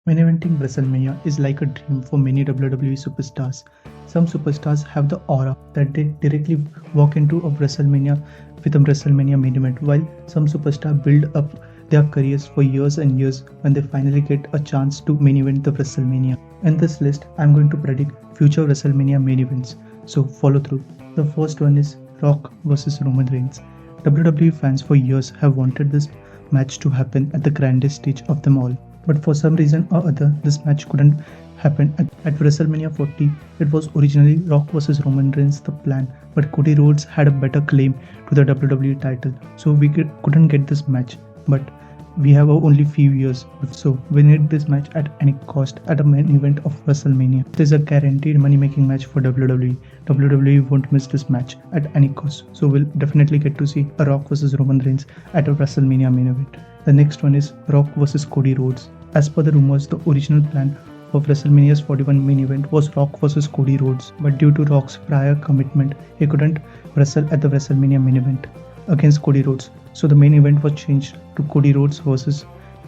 Main eventing WrestleMania is like a dream for many WWE superstars. Some superstars have the aura that they directly walk into a WrestleMania with a WrestleMania main event, while some superstars build up their careers for years and years when they finally get a chance to main event the WrestleMania. In this list, I'm going to predict future WrestleMania main events, so follow through. The first one is Rock vs Roman Reigns. WWE fans for years have wanted this match to happen at the grandest stage of them all. But for some reason or other, this match couldn't happen at WrestleMania 40. It was originally Rock vs Roman Reigns the plan, but Cody Rhodes had a better claim to the WWE title, so we couldn't get this match. But we have only few years, so we need this match at any cost at a main event of WrestleMania. It is a guaranteed money-making match for WWE. WWE won't miss this match at any cost, so we'll definitely get to see a Rock vs Roman Reigns at a WrestleMania main event. The next one is Rock vs Cody Rhodes. As per the rumors, the original plan of WrestleMania's 41 main event was Rock vs Cody Rhodes, but due to Rock's prior commitment, he couldn't wrestle at the WrestleMania main event against Cody Rhodes. So the main event was changed to Cody Rhodes vs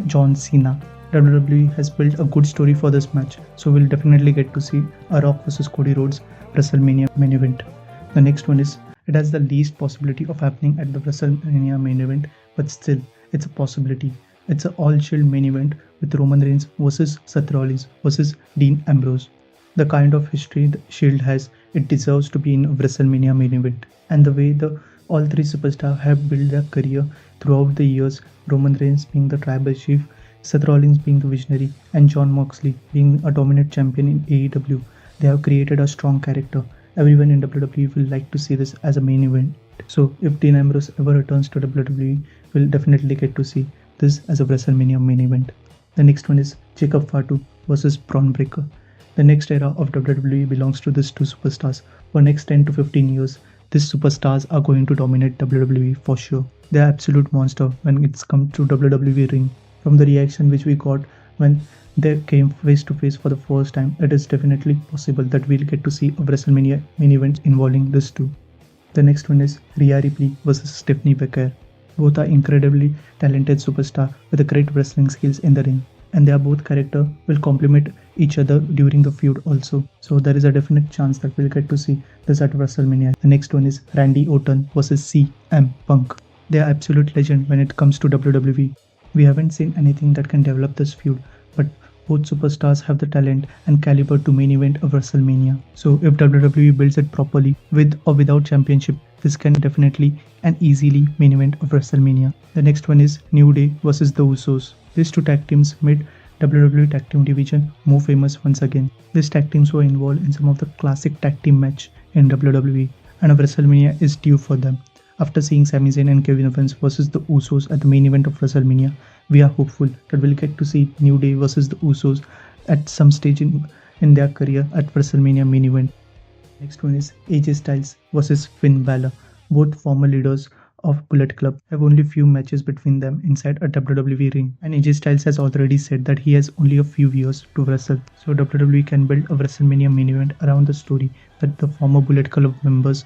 John Cena. WWE has built a good story for this match, so we'll definitely get to see a Rock vs Cody Rhodes WrestleMania main event. The next one is, it has the least possibility of happening at the WrestleMania main event, but still, it's a possibility. It's an all-shield main event with Roman Reigns vs Seth Rollins vs Dean Ambrose. The kind of history the Shield has, it deserves to be in a WrestleMania main event. And the way all three superstars have built their career throughout the years, Roman Reigns being the tribal chief, Seth Rollins being the visionary, and Jon Moxley being a dominant champion in AEW, they have created a strong character. Everyone in WWE will like to see this as a main event. So if Dean Ambrose ever returns to WWE, we'll definitely get to see this as a WrestleMania main event. The next one is Jacob Fatu vs Bron Breakker. The next era of WWE belongs to these two superstars. For next 10 to 15 years, these superstars are going to dominate WWE for sure. They are absolute monster when it's come to WWE ring. From the reaction which we got when they came face to face for the first time, it is definitely possible that we'll get to see a WrestleMania main event involving these two. The next one is Rhea Ripley vs Stephanie Vaquer. Both are incredibly talented superstars with great wrestling skills in the ring, and their both character will complement each other during the feud also. So there is a definite chance that we'll get to see this at WrestleMania. The next one is Randy Orton vs CM Punk. They are absolute legend when it comes to WWE. We haven't seen anything that can develop this feud, but both superstars have the talent and caliber to main event of WrestleMania. So if WWE builds it properly, with or without championship, this can definitely and easily main event of WrestleMania. The next one is New Day vs the Usos. These two tag teams made WWE tag team division more famous once again. These tag teams were involved in some of the classic tag team match in WWE, and a WrestleMania is due for them. After seeing Sami Zayn and Kevin Owens versus the Usos at the main event of WrestleMania, we are hopeful that we'll get to see New Day versus the Usos at some stage in their career at WrestleMania main event. Next one is AJ Styles versus Finn Balor. Both former leaders of Bullet Club have only few matches between them inside a WWE ring, and AJ Styles has already said that he has only a few years to wrestle. So WWE can build a WrestleMania main event around the story that the former Bullet Club members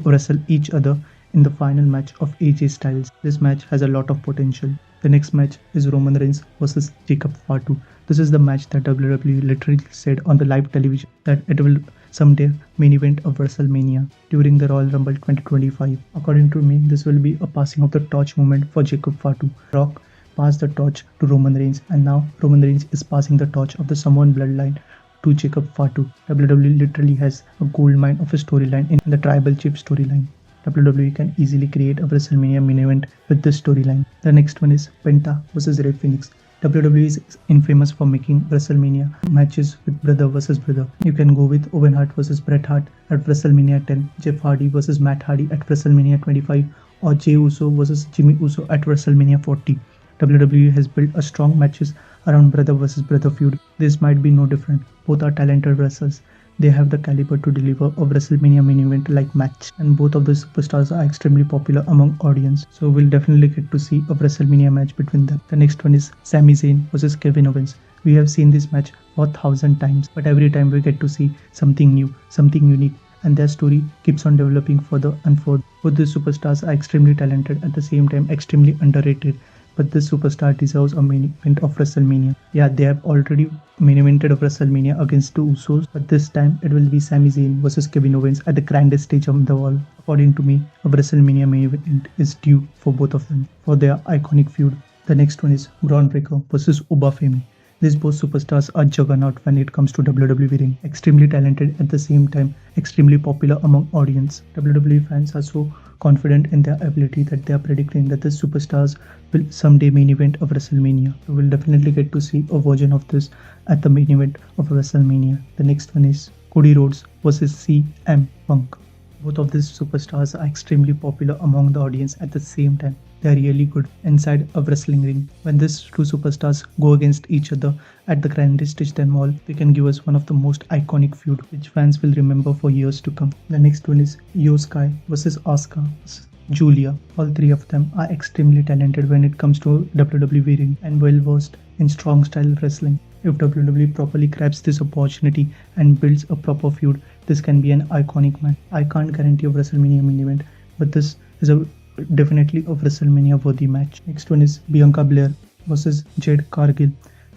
wrestle each other in the final match of AJ Styles. This match has a lot of potential. The next match is Roman Reigns versus Jacob Fatu. This is the match that WWE literally said on the live television that it will someday main event of WrestleMania during the Royal Rumble 2025. According to me, this will be a passing of the torch moment for Jacob Fatu. Rock passed the torch to Roman Reigns, and now Roman Reigns is passing the torch of the Samoan bloodline to Jacob Fatu. WWE literally has a gold mine of a storyline in the tribal chief storyline. WWE can easily create a WrestleMania main event with this storyline. The next one is Penta vs Rey Fenix. WWE is infamous for making WrestleMania matches with brother versus brother. You can go with Owen Hart versus Bret Hart at WrestleMania 10, Jeff Hardy versus Matt Hardy at WrestleMania 25, or Jey Uso versus Jimmy Uso at WrestleMania 40. WWE has built a strong matches around brother versus brother feud. This might be no different. Both are talented wrestlers. They have the caliber to deliver a WrestleMania main event like match, and both of the superstars are extremely popular among audience, so we'll definitely get to see a WrestleMania match between them. The next one is Sami Zayn versus Kevin Owens. We have seen this match 4,000 times, but every time we get to see something new, something unique, and their story keeps on developing further and further. Both the superstars are extremely talented, at the same time extremely underrated. but this superstar deserves a main event of WrestleMania. Yeah, they have already main evented of WrestleMania against the Usos, but this time it will be Sami Zayn versus Kevin Owens at the grandest stage of the all. According to me, a WrestleMania main event is due for both of them for their iconic feud. The next one is Bron Breakker versus Femi. These both superstars are juggernaut when it comes to WWE ring. Extremely talented at the same time, extremely popular among audience. WWE fans are so confident in their ability that they are predicting that the superstars will someday main event of WrestleMania. We will definitely get to see a version of this at the main event of WrestleMania. The next one is Cody Rhodes versus CM Punk. Both of these superstars are extremely popular among the audience at the same time. They are really good inside a wrestling ring. When these two superstars go against each other at the grandest stage them all, they can give us one of the most iconic feud which fans will remember for years to come. The next one is Iyo Sky versus Asuka versus Giulia. All three of them are extremely talented when it comes to WWE ring and well versed in strong style wrestling. If WWE properly grabs this opportunity and builds a proper feud, this can be an iconic match. I can't guarantee a WrestleMania main event, but this is definitely a WrestleMania worthy match. Next one is Bianca Belair versus Jade Cargill.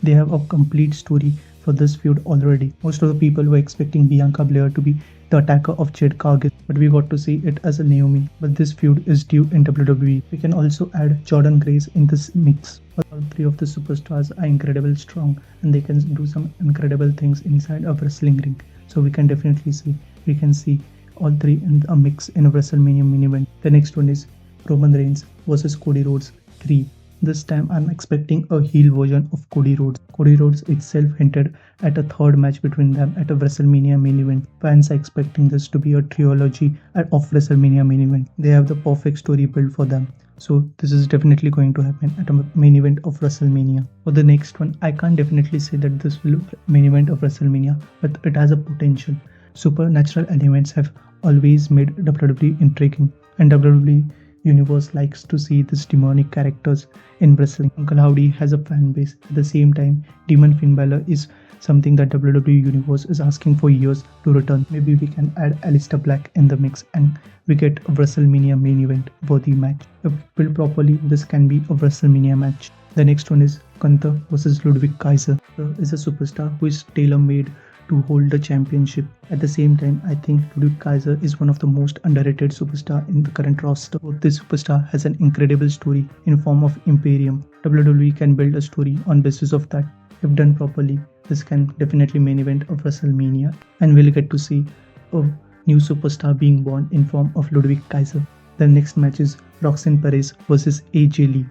They have a complete story for this feud already. Most of the people were expecting Bianca Belair to be the attacker of Jade Cargill, but we got to see it as a Naomi. But this feud is due in WWE. We can also add Jordynne Grace in this mix. All three of the superstars are incredibly strong and they can do some incredible things inside a wrestling ring. So we can definitely see all three in a mix in a WrestleMania main event. The next one is Roman Reigns versus Cody Rhodes 3. This time I'm expecting a heel version of Cody Rhodes. Cody Rhodes itself hinted at a third match between them at a WrestleMania main event. Fans are expecting this to be a trilogy of WrestleMania main event. They have the perfect story built for them. So this is definitely going to happen at a main event of WrestleMania. For the next one, I can't definitely say that this will be main event of WrestleMania, but it has a potential. Supernatural elements have always made WWE intriguing, and WWE universe likes to see these demonic characters in wrestling. Uncle Howdy has a fan base. At the same time, Demon Finn Balor is something that WWE universe is asking for years to return. Maybe we can add Aleister Black in the mix and we get a WrestleMania main event worthy match. If built properly, this can be a WrestleMania match. The next one is Gunther versus Ludwig Kaiser. Is a superstar who is tailor-made to hold the championship. At the same time, I think Ludwig Kaiser is one of the most underrated superstar in the current roster. This superstar has an incredible story in form of Imperium. WWE can build a story on basis of that. If done properly, this can definitely main event of WrestleMania and we'll get to see a new superstar being born in form of Ludwig Kaiser. The next match is Roxane Perez versus AJ Lee.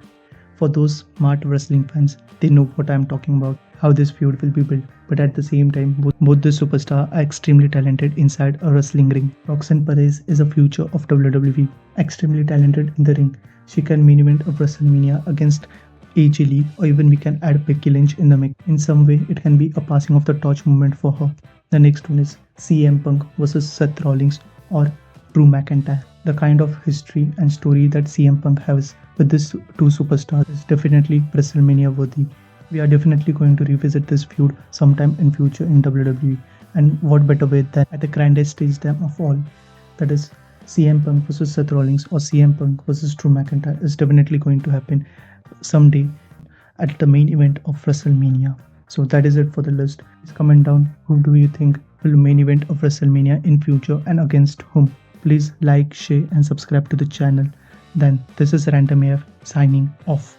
For those smart wrestling fans, they know what I'm talking about, how this feud will be built. But at the same time, both the superstars are extremely talented inside a wrestling ring. Roxane Perez is a future of WWE, extremely talented in the ring. She can main event of WrestleMania against AJ Lee, or even we can add Becky Lynch in the mix. In some way, it can be a passing of the torch moment for her. The next one is CM Punk versus Seth Rollins or Drew McIntyre. The kind of history and story that CM Punk has with these two superstars is definitely WrestleMania worthy. We are definitely going to revisit this feud sometime in future in WWE, and what better way than at the grandest stage them of all, that is CM Punk versus Seth Rollins or CM Punk versus Drew McIntyre is definitely going to happen someday at the main event of WrestleMania. So that is it for the list. Please comment down who do you think will main event of WrestleMania in future and against whom. Please like, share and subscribe to the channel. Then this is Random AF signing off.